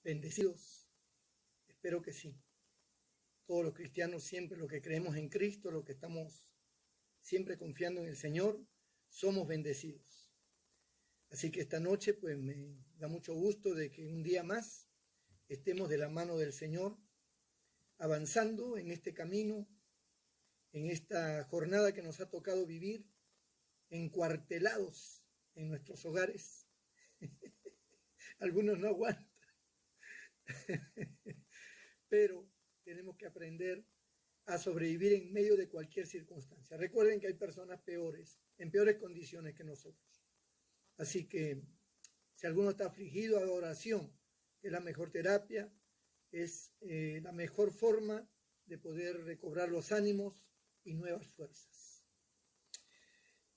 Bendecidos, espero que sí. Todos los cristianos siempre, los que creemos en Cristo, los que estamos siempre confiando en el Señor, somos bendecidos. Así que esta noche pues me da mucho gusto de que un día más estemos de la mano del Señor, avanzando en este camino, en esta jornada que nos ha tocado vivir, encuartelados en nuestros hogares. Algunos no aguantan, pero tenemos que aprender a sobrevivir en medio de cualquier circunstancia. Recuerden que hay personas peores, en peores condiciones que nosotros. Así que si alguno está afligido, haga oración, que es la mejor terapia, es la mejor forma de poder recobrar los ánimos y nuevas fuerzas.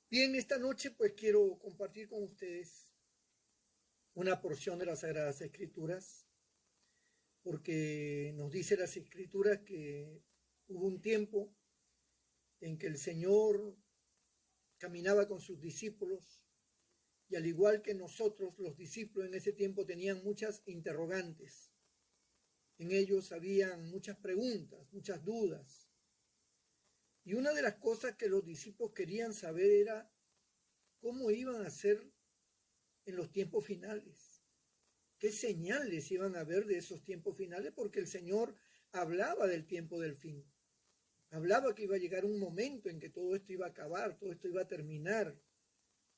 Bien, esta noche pues quiero compartir con ustedes una porción de las Sagradas Escrituras, porque nos dice las Escrituras que hubo un tiempo en que el Señor caminaba con sus discípulos y al igual que nosotros, los discípulos en ese tiempo tenían muchas interrogantes. En ellos habían muchas preguntas, muchas dudas. Y una de las cosas que los discípulos querían saber era cómo iban a ser en los tiempos finales. ¿Qué señales iban a haber de esos tiempos finales? Porque el Señor hablaba del tiempo del fin. Hablaba que iba a llegar un momento en que todo esto iba a acabar, todo esto iba a terminar.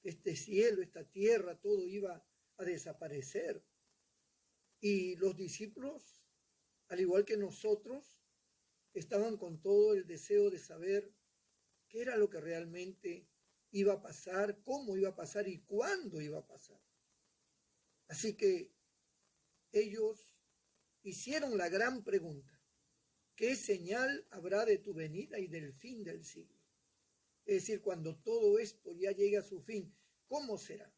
Este cielo, esta tierra, todo iba a desaparecer. Y los discípulos, al igual que nosotros, estaban con todo el deseo de saber qué era lo que realmente iba a pasar, cómo iba a pasar y cuándo iba a pasar. Así que ellos hicieron la gran pregunta: ¿qué señal habrá de tu venida y del fin del siglo? Es decir, cuando todo esto ya llegue a su fin, ¿cómo será?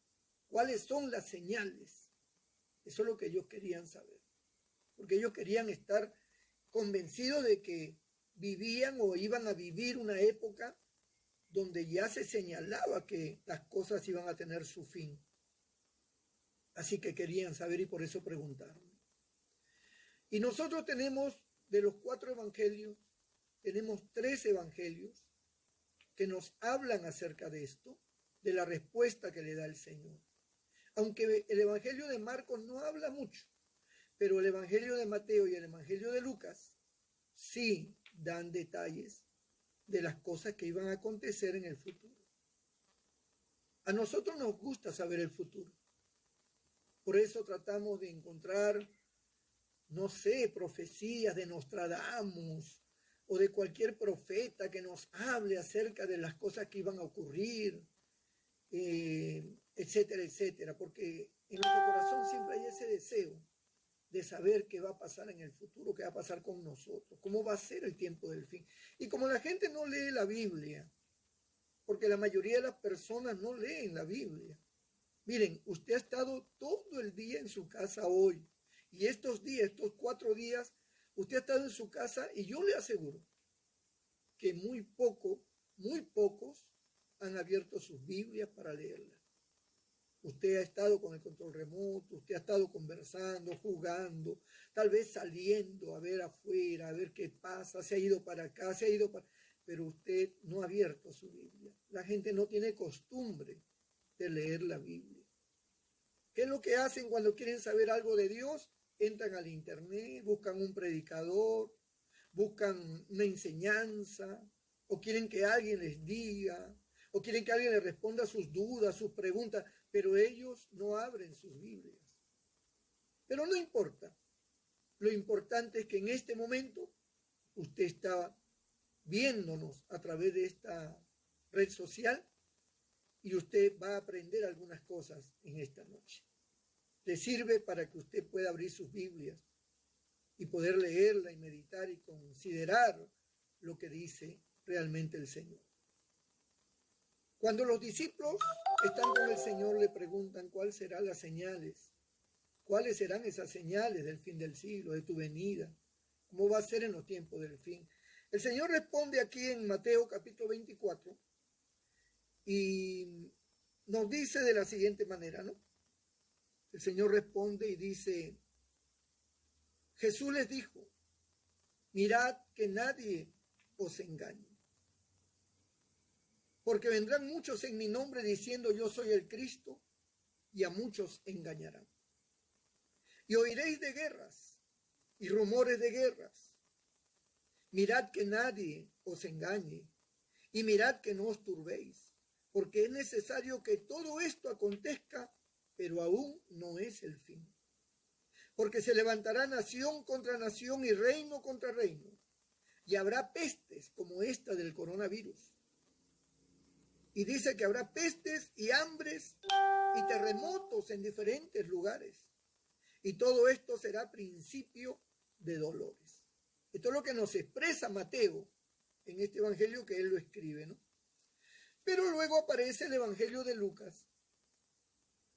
¿Cuáles son las señales? Eso es lo que ellos querían saber. Porque ellos querían estar convencidos de que vivían o iban a vivir una época donde ya se señalaba que las cosas iban a tener su fin. Así que querían saber y por eso preguntaron. Y nosotros tenemos, de los 4 evangelios, tenemos 3 evangelios que nos hablan acerca de esto, de la respuesta que le da el Señor. Aunque el evangelio de Marcos no habla mucho, pero el evangelio de Mateo y el evangelio de Lucas sí dan detalles de las cosas que iban a acontecer en el futuro. A nosotros nos gusta saber el futuro. Por eso tratamos de encontrar, no sé, profecías de Nostradamus o de cualquier profeta que nos hable acerca de las cosas que iban a ocurrir, etcétera, etcétera. Porque en nuestro corazón siempre hay ese deseo de saber qué va a pasar en el futuro, qué va a pasar con nosotros, cómo va a ser el tiempo del fin. Y como la gente no lee la Biblia, porque la mayoría de las personas no leen la Biblia. Miren, usted ha estado todo el día en su casa hoy, y estos días, estos 4 días, usted ha estado en su casa y yo le aseguro que muy pocos han abierto sus Biblias para leerla. Usted ha estado con el control remoto, usted ha estado conversando, jugando, tal vez saliendo a ver afuera, a ver qué pasa, se ha ido para acá, se ha ido para... Pero usted no ha abierto su Biblia. La gente no tiene costumbre de leer la Biblia. ¿Qué es lo que hacen cuando quieren saber algo de Dios? Entran al internet, buscan un predicador, buscan una enseñanza, o quieren que alguien les diga, o quieren que alguien les responda sus dudas, sus preguntas, pero ellos no abren sus Biblias. Pero no importa. Lo importante es que en este momento usted está viéndonos a través de esta red social y usted va a aprender algunas cosas en esta noche. Le sirve para que usted pueda abrir sus Biblias y poder leerla y meditar y considerar lo que dice realmente el Señor. Cuando los discípulos están con el Señor, le preguntan cuáles serán las señales, cuáles serán esas señales del fin del siglo, de tu venida, cómo va a ser en los tiempos del fin. El Señor responde aquí en Mateo capítulo 24 y nos dice de la siguiente manera, ¿no? El Señor responde y dice: Jesús les dijo, mirad que nadie os engañe. Porque vendrán muchos en mi nombre diciendo yo soy el Cristo, y a muchos engañarán. Y oiréis de guerras y rumores de guerras. Mirad que nadie os engañe, y mirad que no os turbéis, porque es necesario que todo esto acontezca, pero aún no es el fin. Porque se levantará nación contra nación y reino contra reino, y habrá pestes como esta del coronavirus. Y dice que habrá pestes y hambres y terremotos en diferentes lugares. Y todo esto será principio de dolores. Esto es lo que nos expresa Mateo en este evangelio que él lo escribe, ¿no? Pero luego aparece el evangelio de Lucas,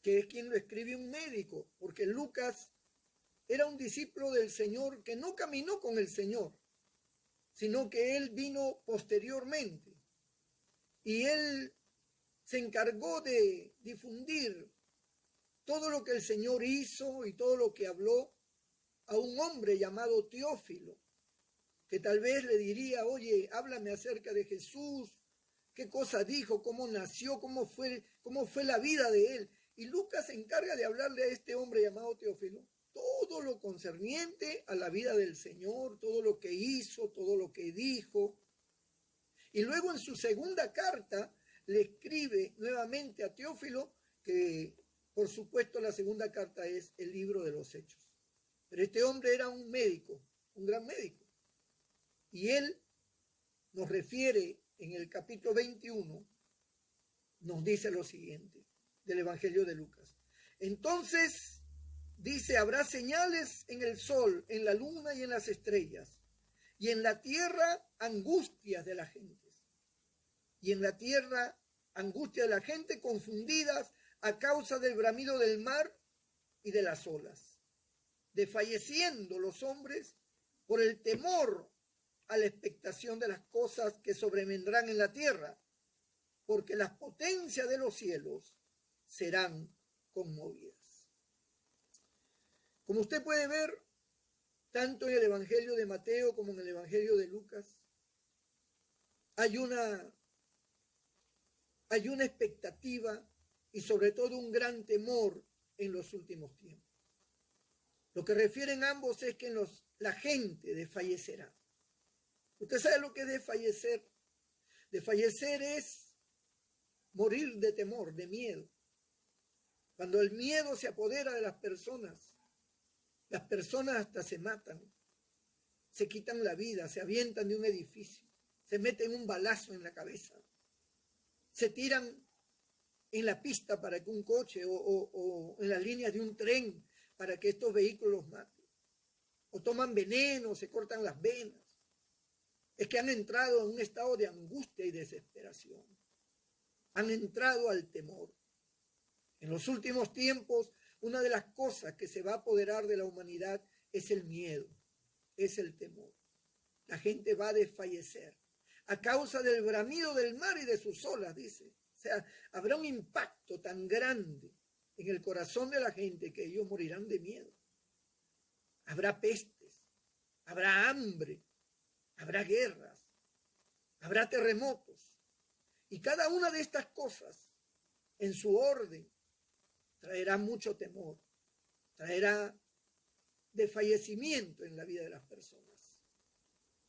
que es quien lo escribe un médico, porque Lucas era un discípulo del Señor que no caminó con el Señor, sino que él vino posteriormente. Y él se encargó de difundir todo lo que el Señor hizo y todo lo que habló a un hombre llamado Teófilo, que tal vez le diría, oye, háblame acerca de Jesús, qué cosa dijo, cómo nació, cómo fue la vida de él. Y Lucas se encarga de hablarle a este hombre llamado Teófilo todo lo concerniente a la vida del Señor, todo lo que hizo, todo lo que dijo. Y luego en su segunda carta le escribe nuevamente a Teófilo, que por supuesto la segunda carta es el libro de los Hechos. Pero este hombre era un médico, un gran médico. Y él nos refiere en el capítulo 21, nos dice lo siguiente del Evangelio de Lucas. Entonces, dice, habrá señales en el sol, en la luna y en las estrellas, y en la tierra angustias de la gente. Y en la tierra angustia de la gente confundidas a causa del bramido del mar y de las olas, desfalleciendo los hombres por el temor a la expectación de las cosas que sobrevendrán en la tierra, porque las potencias de los cielos serán conmovidas. Como usted puede ver, tanto en el Evangelio de Mateo como en el Evangelio de Lucas, hay una expectativa y sobre todo un gran temor en los últimos tiempos. Lo que refieren ambos es que la gente desfallecerá. ¿Usted sabe lo que es desfallecer? Desfallecer es morir de temor, de miedo. Cuando el miedo se apodera de las personas hasta se matan, se quitan la vida, se avientan de un edificio, se meten un balazo en la cabeza, se tiran en la pista para que un coche o en las líneas de un tren para que estos vehículos los maten, o toman veneno, se cortan las venas. Es que han entrado en un estado de angustia y desesperación, han entrado al temor. En los últimos tiempos, una de las cosas que se va a apoderar de la humanidad es el miedo, es el temor. La gente va a desfallecer a causa del bramido del mar y de sus olas, dice. O sea, habrá un impacto tan grande en el corazón de la gente que ellos morirán de miedo. Habrá pestes, habrá hambre, habrá guerras, habrá terremotos. Y cada una de estas cosas, en su orden, traerá mucho temor, traerá desfallecimiento en la vida de las personas.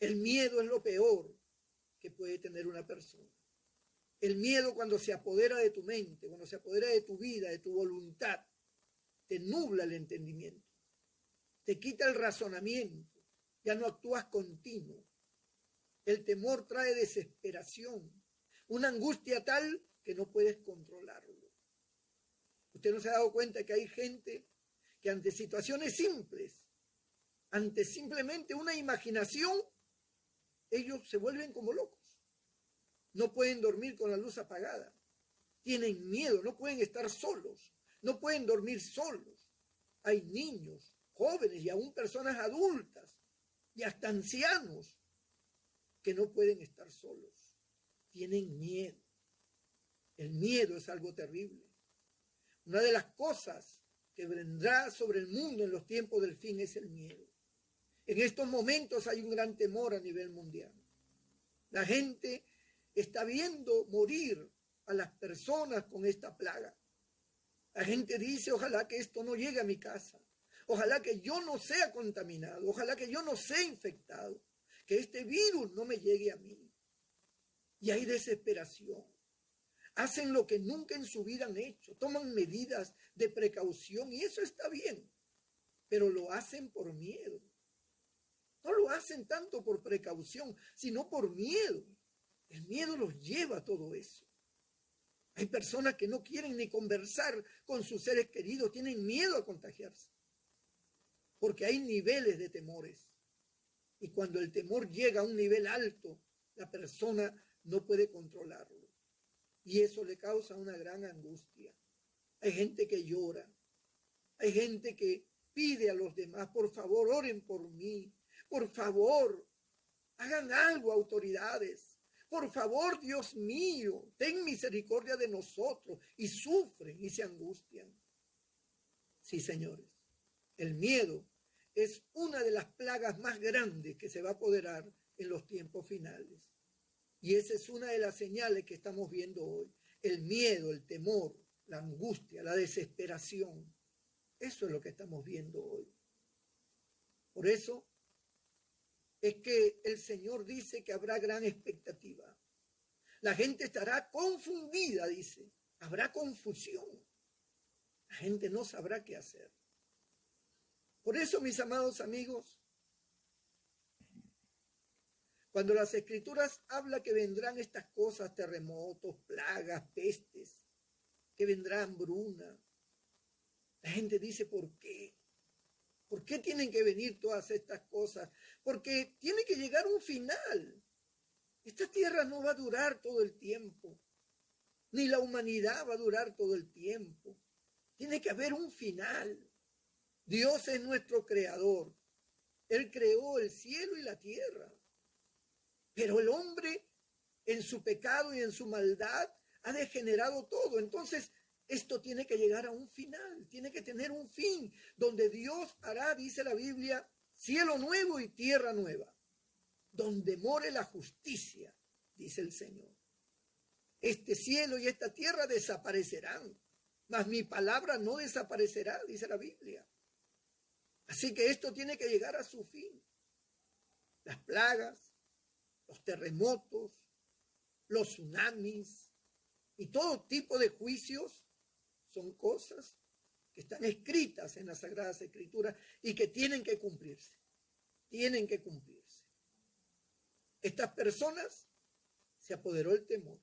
El miedo es lo peor que puede tener una persona. El miedo, cuando se apodera de tu mente, cuando se apodera de tu vida, de tu voluntad, te nubla el entendimiento, te quita el razonamiento, ya no actúas continuo. El temor trae desesperación, una angustia tal que no puedes controlarlo. Usted no se ha dado cuenta que hay gente que ante situaciones simples, ante simplemente una imaginación, ellos se vuelven como locos. No pueden dormir con la luz apagada. Tienen miedo, no pueden estar solos, no pueden dormir solos. Hay niños, jóvenes y aún personas adultas y hasta ancianos que no pueden estar solos. Tienen miedo. El miedo es algo terrible. Una de las cosas que vendrá sobre el mundo en los tiempos del fin es el miedo. En estos momentos hay un gran temor a nivel mundial. La gente está viendo morir a las personas con esta plaga. La gente dice, ojalá que esto no llegue a mi casa. Ojalá que yo no sea contaminado. Ojalá que yo no sea infectado. Que este virus no me llegue a mí. Y hay desesperación. Hacen lo que nunca en su vida han hecho. Toman medidas de precaución y eso está bien. Pero lo hacen por miedo. No lo hacen tanto por precaución, sino por miedo. El miedo los lleva a todo eso. Hay personas que no quieren ni conversar con sus seres queridos, tienen miedo a contagiarse. Porque hay niveles de temores. Y cuando el temor llega a un nivel alto, la persona no puede controlarlo. Y eso le causa una gran angustia. Hay gente que llora. Hay gente que pide a los demás, por favor, oren por mí. Por favor, hagan algo, autoridades. Por favor, Dios mío, ten misericordia de nosotros. Y sufren y se angustian. Sí, señores, el miedo es una de las plagas más grandes que se va a apoderar en los tiempos finales. Y esa es una de las señales que estamos viendo hoy. El miedo, el temor, la angustia, la desesperación. Eso es lo que estamos viendo hoy. Por eso es que el Señor dice que habrá gran expectativa. La gente estará confundida, dice. Habrá confusión. La gente no sabrá qué hacer. Por eso, mis amados amigos, cuando las Escrituras hablan que vendrán estas cosas, terremotos, plagas, pestes, que vendrá hambruna, la gente dice, ¿por qué? ¿Por qué tienen que venir todas estas cosas? Porque tiene que llegar un final. Esta tierra no va a durar todo el tiempo, ni la humanidad va a durar todo el tiempo. Tiene que haber un final. Dios es nuestro creador. Él creó el cielo y la tierra. Pero el hombre, en su pecado y en su maldad, ha degenerado todo. Entonces, esto tiene que llegar a un final, tiene que tener un fin, donde Dios hará, dice la Biblia, cielo nuevo y tierra nueva, donde more la justicia, dice el Señor. Este cielo y esta tierra desaparecerán, mas mi palabra no desaparecerá, dice la Biblia. Así que esto tiene que llegar a su fin. Las plagas, los terremotos, los tsunamis y todo tipo de juicios son cosas que están escritas en las Sagradas Escrituras y que tienen que cumplirse. Tienen que cumplirse. Estas personas se apoderó el temor.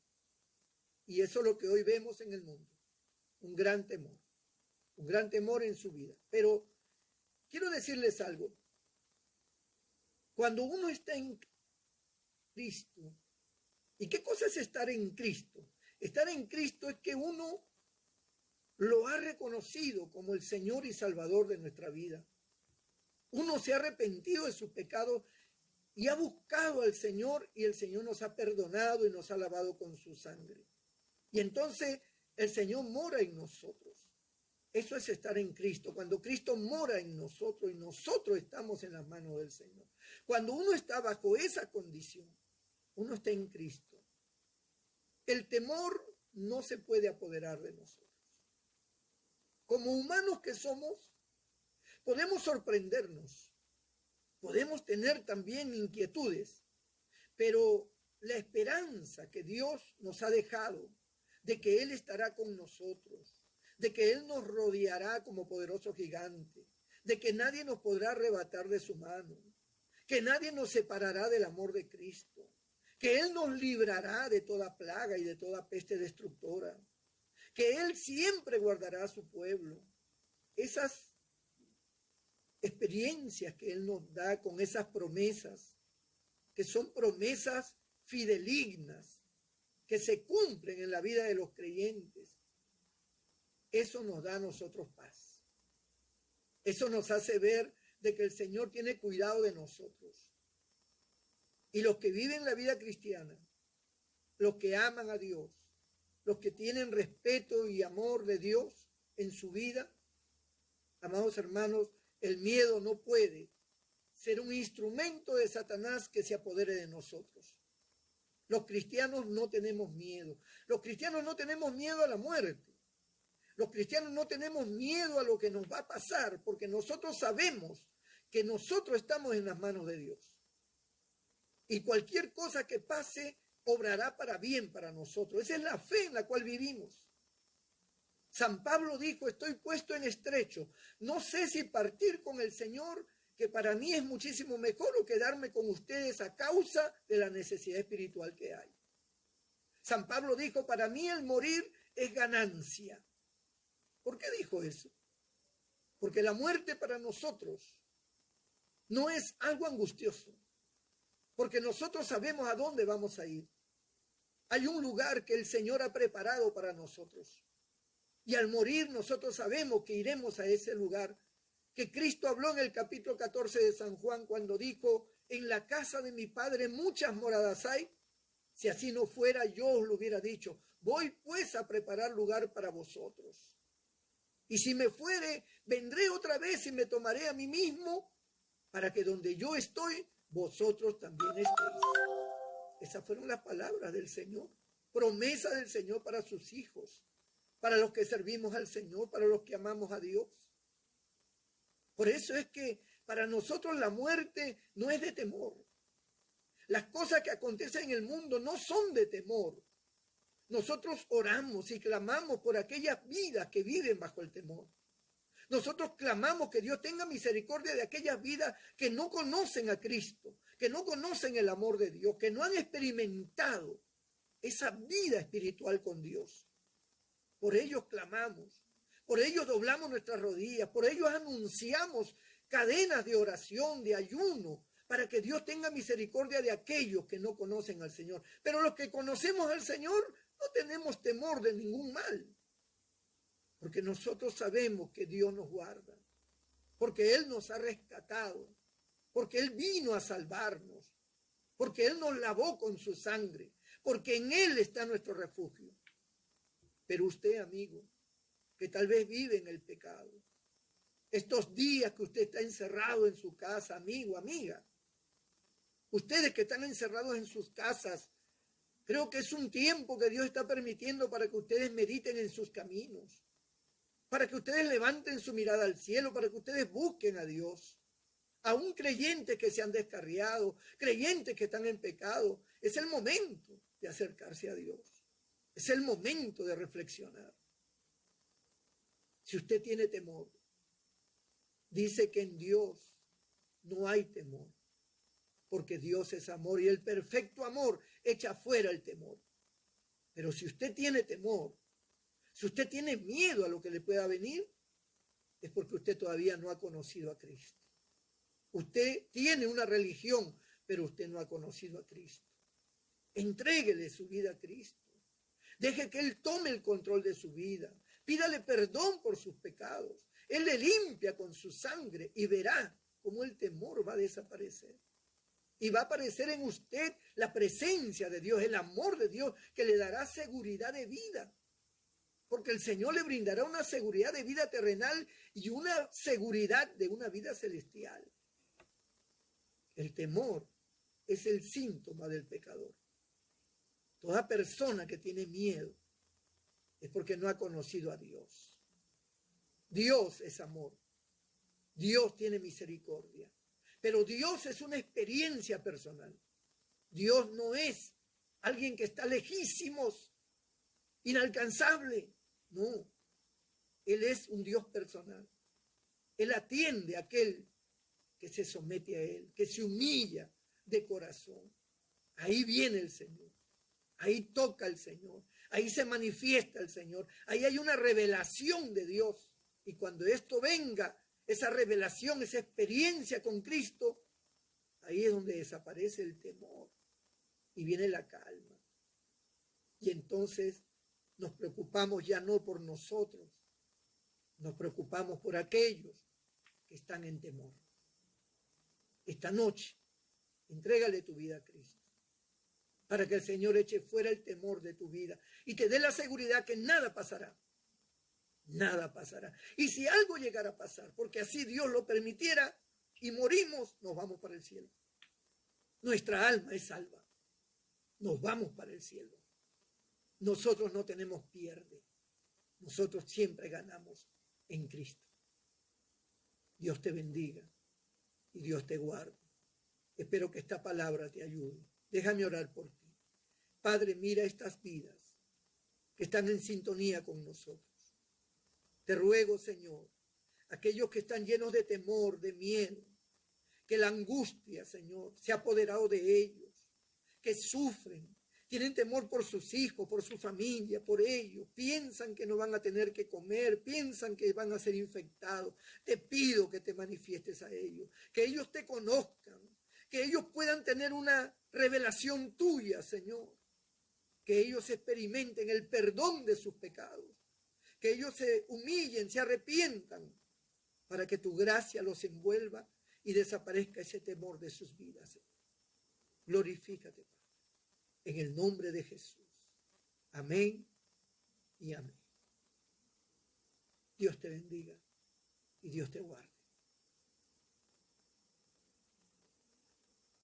Y eso es lo que hoy vemos en el mundo. Un gran temor. Un gran temor en su vida. Pero quiero decirles algo. Cuando uno está en Cristo, ¿y qué cosa es estar en Cristo? Estar en Cristo es que uno lo ha reconocido como el Señor y Salvador de nuestra vida. Uno se ha arrepentido de su pecado y ha buscado al Señor y el Señor nos ha perdonado y nos ha lavado con su sangre. Y entonces el Señor mora en nosotros. Eso es estar en Cristo. Cuando Cristo mora en nosotros y nosotros estamos en las manos del Señor. Cuando uno está bajo esa condición, uno está en Cristo. El temor no se puede apoderar de nosotros. Como humanos que somos, podemos sorprendernos, podemos tener también inquietudes, pero la esperanza que Dios nos ha dejado de que Él estará con nosotros, de que Él nos rodeará como poderoso gigante, de que nadie nos podrá arrebatar de su mano, que nadie nos separará del amor de Cristo, que Él nos librará de toda plaga y de toda peste destructora, que Él siempre guardará a su pueblo. Esas experiencias que Él nos da con esas promesas, que son promesas fidelignas, que se cumplen en la vida de los creyentes, eso nos da a nosotros paz. Eso nos hace ver de que el Señor tiene cuidado de nosotros. Y los que viven la vida cristiana, los que aman a Dios, los que tienen respeto y amor de Dios en su vida, amados hermanos, el miedo no puede ser un instrumento de Satanás que se apodere de nosotros. Los cristianos no tenemos miedo. Los cristianos no tenemos miedo a la muerte. Los cristianos no tenemos miedo a lo que nos va a pasar, porque nosotros sabemos que nosotros estamos en las manos de Dios. Y cualquier cosa que pase, obrará para bien para nosotros. Esa es la fe en la cual vivimos. San Pablo dijo, estoy puesto en estrecho. No sé si partir con el Señor, que para mí es muchísimo mejor, o quedarme con ustedes a causa de la necesidad espiritual que hay. San Pablo dijo, para mí el morir es ganancia. ¿Por qué dijo eso? Porque la muerte para nosotros no es algo angustioso, porque nosotros sabemos a dónde vamos a ir. Hay un lugar que el Señor ha preparado para nosotros. Y al morir nosotros sabemos que iremos a ese lugar, que Cristo habló en el capítulo 14 de San Juan cuando dijo, en la casa de mi Padre muchas moradas hay. Si así no fuera, yo os lo hubiera dicho. Voy pues a preparar lugar para vosotros. Y si me fuere, vendré otra vez y me tomaré a mí mismo, para que donde yo estoy, vosotros también estéis. Esas fueron las palabras del Señor, promesa del Señor para sus hijos, para los que servimos al Señor, para los que amamos a Dios. Por eso es que para nosotros la muerte no es de temor. Las cosas que acontecen en el mundo no son de temor. Nosotros oramos y clamamos por aquellas vidas que viven bajo el temor. Nosotros clamamos que Dios tenga misericordia de aquellas vidas que no conocen a Cristo, que no conocen el amor de Dios, que no han experimentado esa vida espiritual con Dios. Por ellos clamamos, por ellos doblamos nuestras rodillas, por ellos anunciamos cadenas de oración, de ayuno, para que Dios tenga misericordia de aquellos que no conocen al Señor. Pero los que conocemos al Señor no tenemos temor de ningún mal, porque nosotros sabemos que Dios nos guarda, porque Él nos ha rescatado, porque Él vino a salvarnos, porque Él nos lavó con su sangre, porque en Él está nuestro refugio. Pero usted, amigo, que tal vez vive en el pecado, estos días que usted está encerrado en su casa, amigo, amiga, ustedes que están encerrados en sus casas, creo que es un tiempo que Dios está permitiendo para que ustedes mediten en sus caminos, para que ustedes levanten su mirada al cielo, para que ustedes busquen a Dios. Aún creyentes que se han descarriado, creyentes que están en pecado, es el momento de acercarse a Dios. Es el momento de reflexionar. Si usted tiene temor, dice que en Dios no hay temor, porque Dios es amor y el perfecto amor echa fuera el temor. Pero si usted tiene temor, si usted tiene miedo a lo que le pueda venir, es porque usted todavía no ha conocido a Cristo. Usted tiene una religión, pero usted no ha conocido a Cristo. Entréguele su vida a Cristo. Deje que Él tome el control de su vida. Pídale perdón por sus pecados. Él le limpia con su sangre y verá cómo el temor va a desaparecer. Y va a aparecer en usted la presencia de Dios, el amor de Dios, que le dará seguridad de vida. Porque el Señor le brindará una seguridad de vida terrenal y una seguridad de una vida celestial. El temor es el síntoma del pecador. Toda persona que tiene miedo es porque no ha conocido a Dios. Dios es amor. Dios tiene misericordia. Pero Dios es una experiencia personal. Dios no es alguien que está lejísimos, inalcanzable. No. Él es un Dios personal. Él atiende a aquel que se somete a Él, que se humilla de corazón. Ahí viene el Señor. Ahí toca el Señor, ahí se manifiesta el Señor, ahí hay una revelación de Dios. Y cuando esto venga, esa revelación, esa experiencia con Cristo, ahí es donde desaparece el temor y viene la calma. Y entonces nos preocupamos ya no por nosotros, nos preocupamos por aquellos que están en temor. Esta noche, entrégale tu vida a Cristo, para que el Señor eche fuera el temor de tu vida y te dé la seguridad que nada pasará. Nada pasará. Y si algo llegara a pasar, porque así Dios lo permitiera, y morimos, nos vamos para el cielo. Nuestra alma es salva. Nos vamos para el cielo. Nosotros no tenemos pierde. Nosotros siempre ganamos en Cristo. Dios te bendiga y Dios te guarde. Espero que esta palabra te ayude. Déjame orar por ti. Padre, mira estas vidas que están en sintonía con nosotros. Te ruego, Señor, aquellos que están llenos de temor, de miedo, que la angustia, Señor, se ha apoderado de ellos, que sufren, tienen temor por sus hijos, por su familia, por ellos, piensan que no van a tener que comer, piensan que van a ser infectados. Te pido que te manifiestes a ellos, que ellos te conozcan, que ellos puedan tener una revelación tuya, Señor, que ellos experimenten el perdón de sus pecados, que ellos se humillen, se arrepientan, para que tu gracia los envuelva y desaparezca ese temor de sus vidas. Glorifícate, Padre, en el nombre de Jesús. Amén y amén. Dios te bendiga y Dios te guarde.